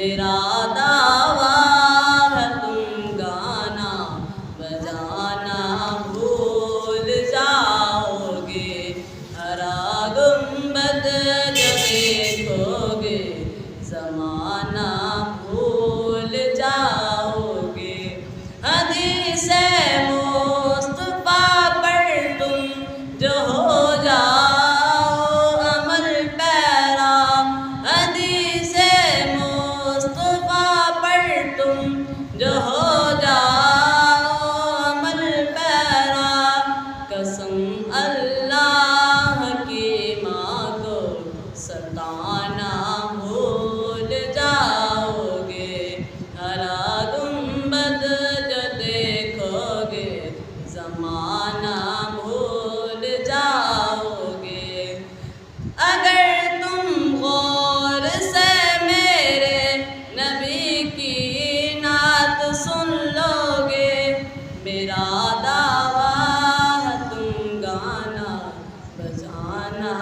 मेरा दावा है तुम गाना बजाना भूल जाओगे। हरा गुंबद जो देखोगे ज़माना भूल जाओगे। हदीसे मुस्तफा पर तुम जो हो जाओ अमल पैरा। हदीसे मुस्तफा पर तुम जो हो जाओ अमल पैरा। कसम अल्लाह की माँ को सताना भूल जाओगे। हरा गुंबद जो देखोगे ज़माना भूल जाओगे। अगर तुम गौर से मेरे नबी की नात सुन लोगे, मेरा दावा है तुम गाना बजाना